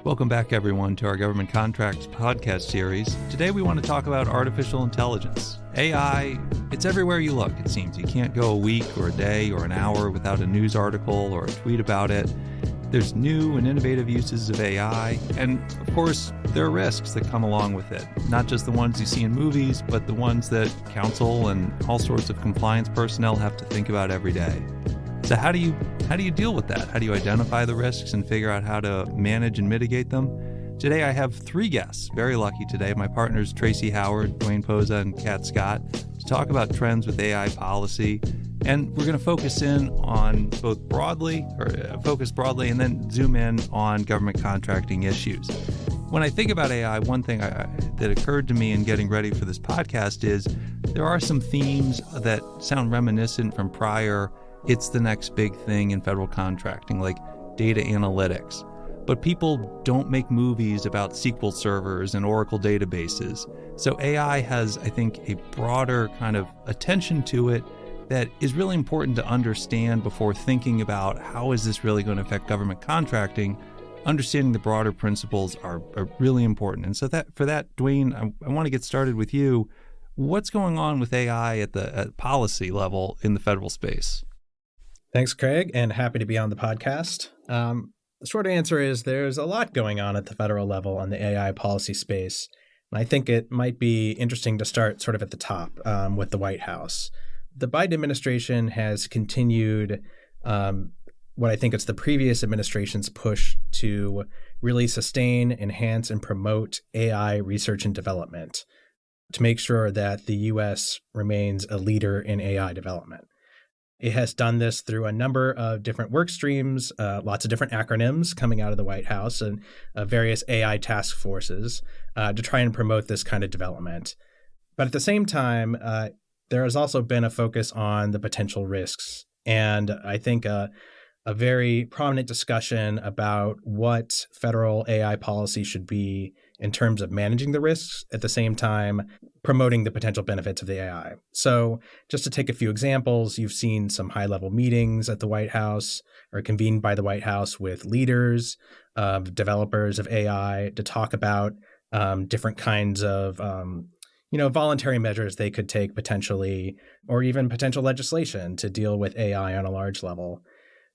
Welcome back, everyone, to our Government Contracts podcast series. Today we want to talk about artificial intelligence. AI, it's everywhere you look, it seems. You can't go a week or a day or an hour without a news article or a tweet about it. There's new and innovative uses of AI, and of course, there are risks that come along with it. Not just the ones you see in movies, but the ones that counsel and all sorts of compliance personnel have to think about every day. So how do you deal with that? How do you identify the risks and figure out how to manage and mitigate them? Today I have three guests, very lucky today. My partners Tracye Howard, Duane, Pozza, and Kat Scott, to talk about trends with AI policy. And we're going to focus in on focus broadly, and then zoom in on government contracting issues. When I think about AI, one thing that occurred to me in getting ready for this podcast is there are some themes that sound reminiscent from prior it's the next big thing in federal contracting, like data analytics. But people don't make movies about SQL servers and Oracle databases. So AI has, I think, a broader kind of attention to it that is really important to understand before thinking about how is this really going to affect government contracting. Understanding the broader principles are really important. And so for that, Duane, I want to get started with you. What's going on with AI at policy level in the federal space? Thanks, Craig, and happy to be on the podcast. The short answer is there's a lot going on at the federal level on the AI policy space. And I think it might be interesting to start sort of at the top with the White House. The Biden administration has continued what I think is the previous administration's push to really sustain, enhance, and promote AI research and development to make sure that the U.S. remains a leader in AI development. It has done this through a number of different work streams, lots of different acronyms coming out of the White House and various AI task forces to try and promote this kind of development. But at the same time, there has also been a focus on the potential risks. And I think a very prominent discussion about what federal AI policy should be in terms of managing the risks, at the same time promoting the potential benefits of the AI. So just to take a few examples, you've seen some high-level meetings at the White House or convened by the White House with leaders, developers of AI to talk about different kinds of voluntary measures they could take potentially, or even potential legislation to deal with AI on a large level.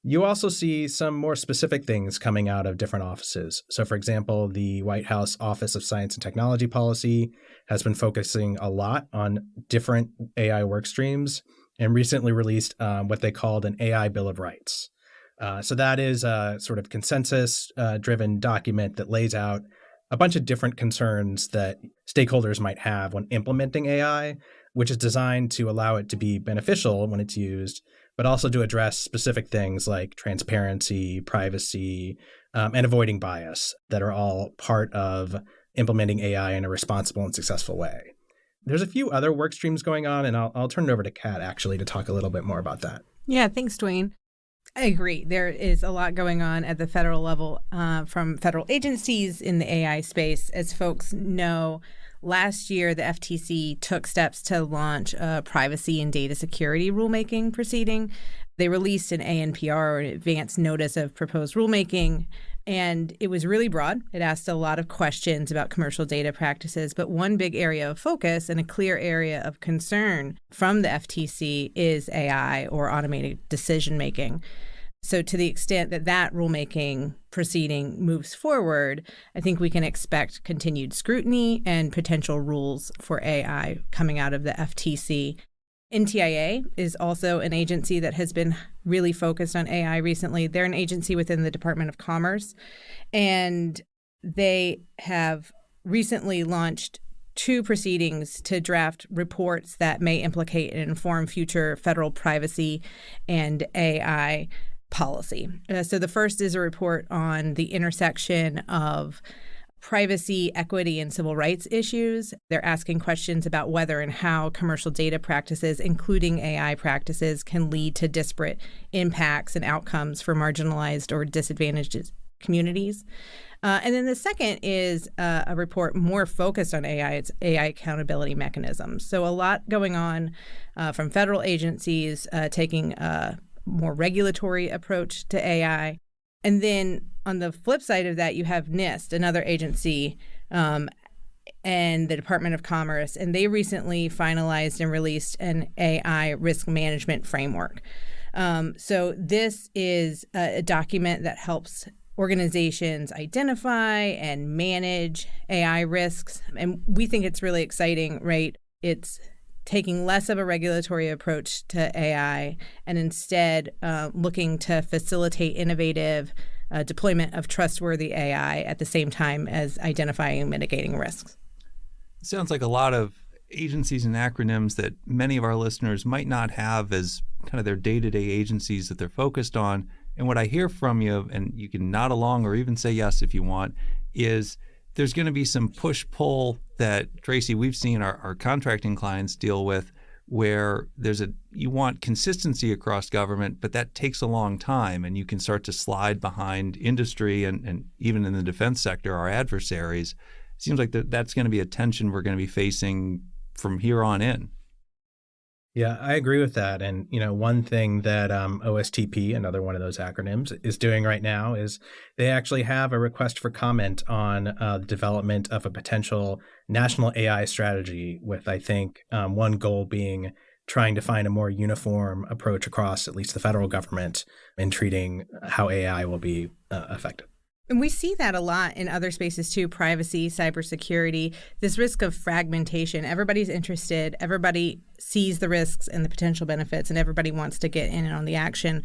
You also see some more specific things coming out of different offices. So, for example, the White House Office of Science and Technology Policy has been focusing a lot on different AI work streams and recently released what they called an AI Bill of Rights. So that is a sort of consensus-driven document that lays out a bunch of different concerns that stakeholders might have when implementing AI, which is designed to allow it to be beneficial when it's used, but also to address specific things like transparency, privacy, and avoiding bias that are all part of implementing AI in a responsible and successful way. There's a few other work streams going on, and I'll turn it over to Kat, actually, to talk a little bit more about that. Yeah, thanks, Duane. I agree. There is a lot going on at the federal level from federal agencies in the AI space. As folks know, last year, the FTC took steps to launch a privacy and data security rulemaking proceeding. They released an ANPR, or an advance notice of proposed rulemaking, and it was really broad. It asked a lot of questions about commercial data practices, but one big area of focus and a clear area of concern from the FTC is AI, or automated decision-making. So to the extent that that rulemaking proceeding moves forward, I think we can expect continued scrutiny and potential rules for AI coming out of the FTC. NTIA is also an agency that has been really focused on AI recently. They're an agency within the Department of Commerce, and they have recently launched 2 proceedings to draft reports that may implicate and inform future federal privacy and AI policy. So the first is a report on the intersection of privacy, equity, and civil rights issues. They're asking questions about whether and how commercial data practices, including AI practices, can lead to disparate impacts and outcomes for marginalized or disadvantaged communities. And then the second is a report more focused on AI. It's AI accountability mechanisms. So a lot going on from federal agencies taking a more regulatory approach to AI. And then on the flip side of that, you have NIST, another agency, and the Department of Commerce, and they recently finalized and released an AI risk management framework. So this is a document that helps organizations identify and manage AI risks. And we think it's really exciting, right? It's taking less of a regulatory approach to AI and instead looking to facilitate innovative deployment of trustworthy AI at the same time as identifying and mitigating risks. It sounds like a lot of agencies and acronyms that many of our listeners might not have as kind of their day-to-day agencies that they're focused on. And what I hear from you, and you can nod along or even say yes if you want, is there's going to be some push-pull that, Tracye, we've seen our contracting clients deal with, where you want consistency across government, but that takes a long time, and you can start to slide behind industry and even in the defense sector, our adversaries. It seems like that's going to be a tension we're going to be facing from here on in. Yeah, I agree with that. And, one thing that OSTP, another one of those acronyms, is doing right now is they actually have a request for comment on the development of a potential national AI strategy with, I think, one goal being trying to find a more uniform approach across at least the federal government in treating how AI will be affected. And we see that a lot in other spaces too, privacy, cybersecurity, this risk of fragmentation. Everybody's interested, everybody sees the risks and the potential benefits, and everybody wants to get in on the action.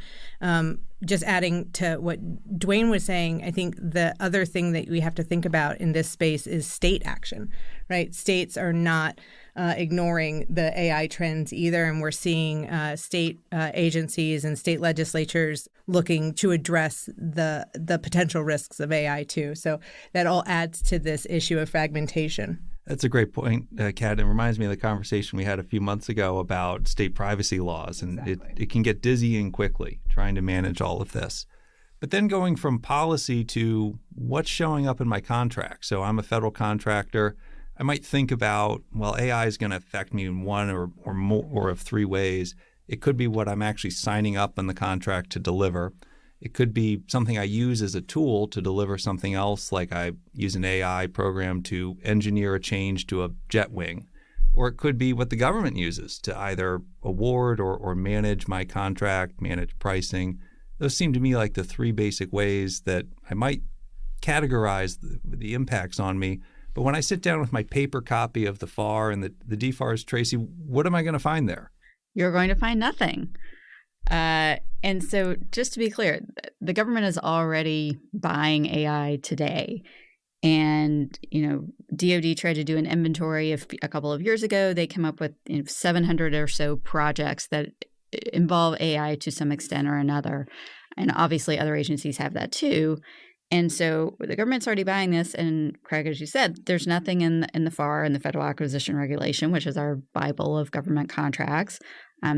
Just adding to what Duane was saying, I think the other thing that we have to think about in this space is state action, right? States are not ignoring the AI trends either, and we're seeing state agencies and state legislatures looking to address the potential risks of AI too. So that all adds to this issue of fragmentation. That's a great point, Kat. It reminds me of the conversation we had a few months ago about state privacy laws, and exactly. it can get dizzying quickly trying to manage all of this. But then going from policy to what's showing up in my contract. So I'm a federal contractor. I might think about, well, AI is going to affect me in one or more of three ways. It could be what I'm actually signing up in the contract to deliver. It could be something I use as a tool to deliver something else, like I use an AI program to engineer a change to a jet wing. Or it could be what the government uses to either award or manage my contract, manage pricing. Those seem to me like the three basic ways that I might categorize the impacts on me. But when I sit down with my paper copy of the FAR and the DFARs, Tracye, what am I going to find there? You're going to find nothing. And so just to be clear, the government is already buying AI today. And, DOD tried to do an inventory a couple of years ago. They came up with 700 or so projects that involve AI to some extent or another. And obviously other agencies have that too. And so the government's already buying this. And Craig, as you said, there's nothing in the FAR and the Federal Acquisition Regulation, which is our Bible of government contracts.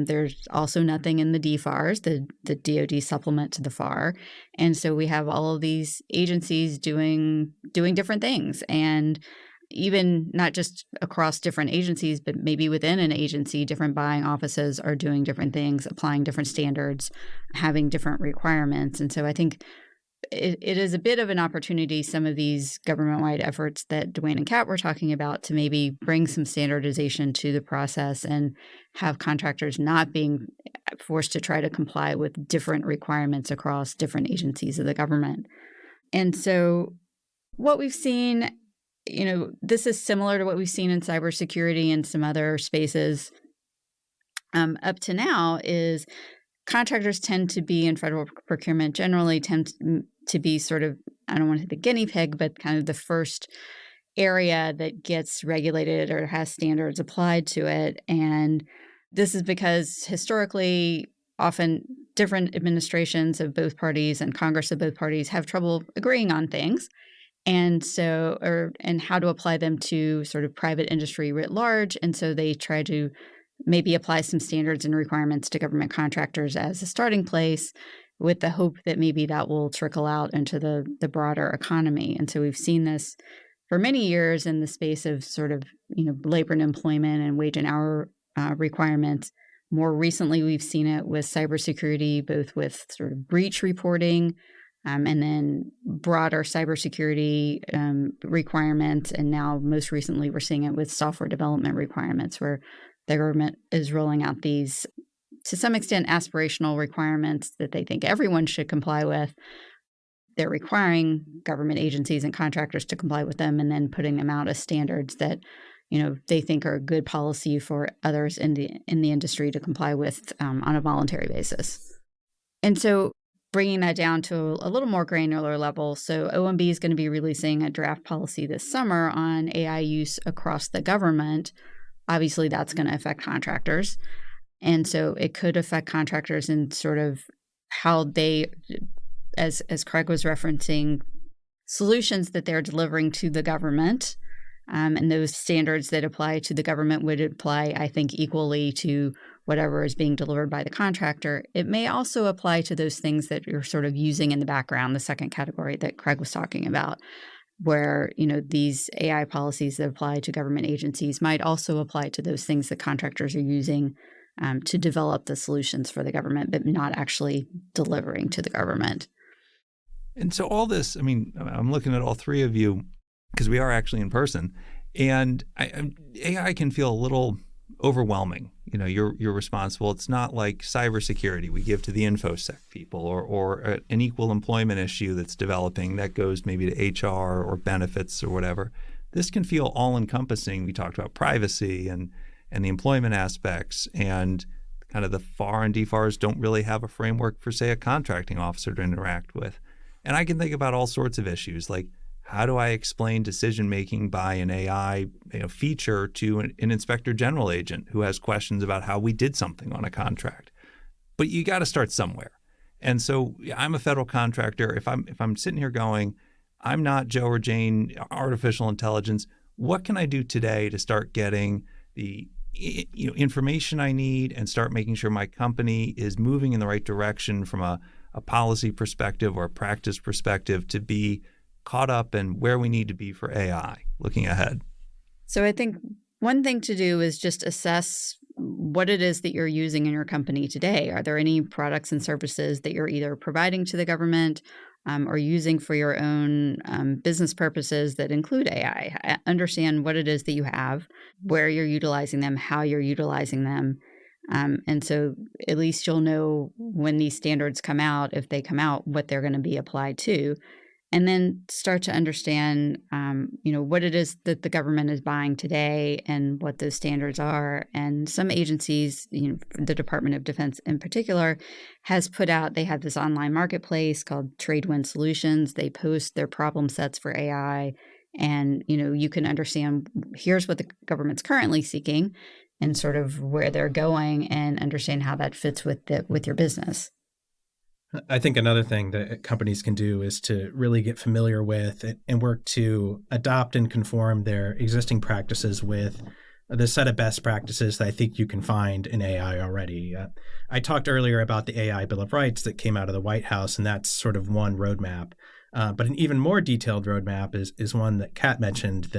There's also nothing in the DFARs, the DoD supplement to the FAR. And so we have all of these agencies doing different things. And even not just across different agencies, but maybe within an agency, different buying offices are doing different things, applying different standards, having different requirements. And so I think it is a bit of an opportunity, some of these government-wide efforts that Duane and Kat were talking about, to maybe bring some standardization to the process and have contractors not being forced to try to comply with different requirements across different agencies of the government. And so what we've seen, this is similar to what we've seen in cybersecurity and some other spaces up to now, is contractors tend to be in federal procurement, generally tend to be sort of, I don't want to say the guinea pig, but kind of the first area that gets regulated or has standards applied to it. And this is because historically, often different administrations of both parties and Congress of both parties have trouble agreeing on things. And how to apply them to sort of private industry writ large. And so they try to maybe apply some standards and requirements to government contractors as a starting place, with the hope that maybe that will trickle out into the broader economy. And so we've seen this for many years in the space of sort of, labor and employment and wage and hour requirements. More recently, we've seen it with cybersecurity, both with sort of breach reporting and then broader cybersecurity requirements. And now, most recently, we're seeing it with software development requirements, where the government is rolling out these, to some extent, aspirational requirements that they think everyone should comply with. They're requiring government agencies and contractors to comply with them, and then putting them out as standards that they think are a good policy for others in the industry to comply with on a voluntary basis. And so, bringing that down to a little more granular level, so OMB is going to be releasing a draft policy this summer on AI use across the government. Obviously, that's going to affect contractors. And so it could affect contractors in sort of how they, as Craig was referencing, solutions that they're delivering to the government. And those standards that apply to the government would apply, I think, equally to whatever is being delivered by the contractor. It may also apply to those things that you're sort of using in the background, the second category that Craig was talking about, where, these AI policies that apply to government agencies might also apply to those things that contractors are using to develop the solutions for the government, but not actually delivering to the government. And so all this, I'm looking at all three of you because we are actually in person, and AI can feel a little overwhelming. You're responsible. It's not like cybersecurity we give to the InfoSec people, or an equal employment issue that's developing that goes maybe to HR or benefits or whatever. This can feel all-encompassing. We talked about privacy and the employment aspects, and kind of the FAR and DFARs don't really have a framework for, say, a contracting officer to interact with. And I can think about all sorts of issues, like how do I explain decision-making by an AI feature to an inspector general agent who has questions about how we did something on a contract? But you got to start somewhere. And so I'm a federal contractor. If I'm sitting here going, I'm not Joe or Jane, artificial intelligence, what can I do today to start getting the information I need and start making sure my company is moving in the right direction from a policy perspective or a practice perspective to be caught up in where we need to be for AI looking ahead? So I think one thing to do is just assess what it is that you're using in your company today. Are there any products and services that you're either providing to the government or using for your own business purposes that include AI? Understand what it is that you have, where you're utilizing them, how you're utilizing them. And so at least you'll know when these standards come out, if they come out, what they're going to be applied to. And then start to understand, what it is that the government is buying today and what those standards are. And some agencies, the Department of Defense in particular, has put out, they have this online marketplace called Tracye Solutions. They post their problem sets for AI. And, you can understand, here's what the government's currently seeking and sort of where they're going, and understand how that fits with your business. I think another thing that companies can do is to really get familiar with and work to adopt and conform their existing practices with the set of best practices that I think you can find in AI already. I talked earlier about the AI Bill of Rights that came out of the White House, and that's sort of one roadmap. But an even more detailed roadmap is one that Kat mentioned,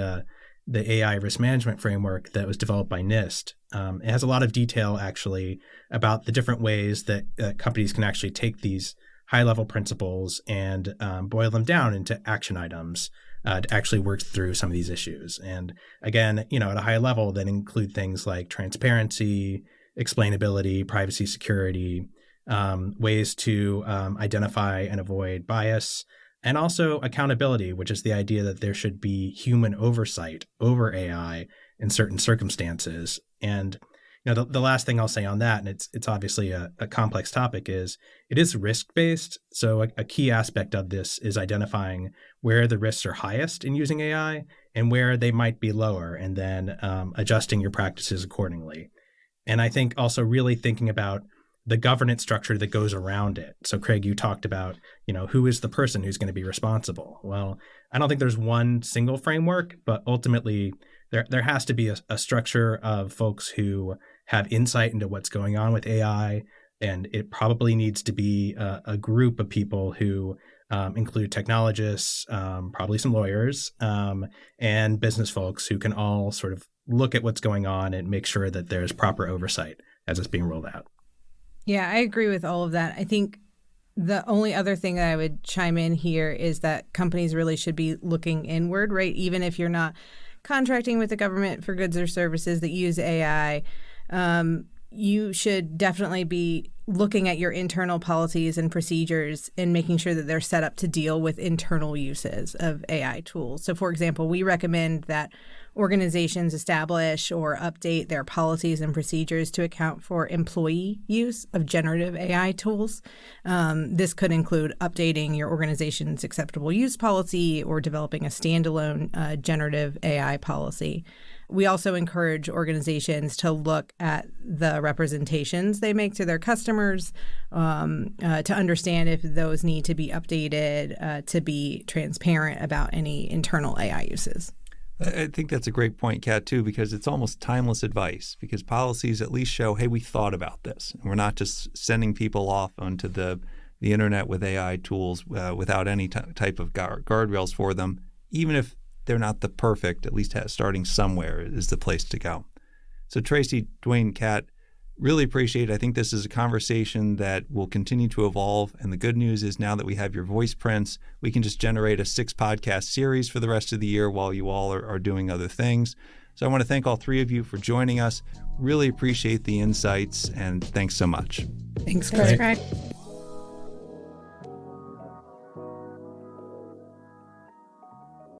the AI risk management framework that was developed by NIST. It has a lot of detail, actually, about the different ways that companies can actually take these high-level principles and boil them down into action items to actually work through some of these issues. And again, at a high level, that include things like transparency, explainability, privacy, security, ways to identify and avoid bias, and also accountability, which is the idea that there should be human oversight over AI in certain circumstances. And the last thing I'll say on that, and it's obviously a complex topic, is it is risk-based. So a key aspect of this is identifying where the risks are highest in using AI and where they might be lower, and then adjusting your practices accordingly. And I think also really thinking about the governance structure that goes around it. So Craig, you talked about, who is the person who's going to be responsible? Well, I don't think there's one single framework, but ultimately there has to be a structure of folks who have insight into what's going on with AI. And it probably needs to be a group of people who include technologists, probably some lawyers, and business folks who can all sort of look at what's going on and make sure that there's proper oversight as it's being rolled out. Yeah, I agree with all of that. I think The only other thing that I would chime in here is that companies really should be looking inward, right? Even if you're not contracting with the government for goods or services that use AI, you should definitely be looking at your internal policies and procedures and making sure that they're set up to deal with internal uses of AI tools. So, for example, we recommend that organizations establish or update their policies and procedures to account for employee use of generative AI tools. This could include updating your organization's acceptable use policy or developing a standalone generative AI policy. We also encourage organizations to look at the representations they make to their customers to understand if those need to be updated to be transparent about any internal AI uses. I think that's a great point, Kat, too, because it's almost timeless advice, because policies at least show, hey, we thought about this. And we're not just sending people off onto the internet with AI tools without any type of guardrails for them, even if they're not the perfect, at least starting somewhere is the place to go. So Tracye, Duane, Kat, really appreciate it. I think this is a conversation that will continue to evolve. And the good news is now that we have your voice prints, we can just generate a 6-podcast series for the rest of the year while you all are doing other things. So I want to thank all three of you for joining us. Really appreciate the insights, and thanks so much. Thanks, Craig.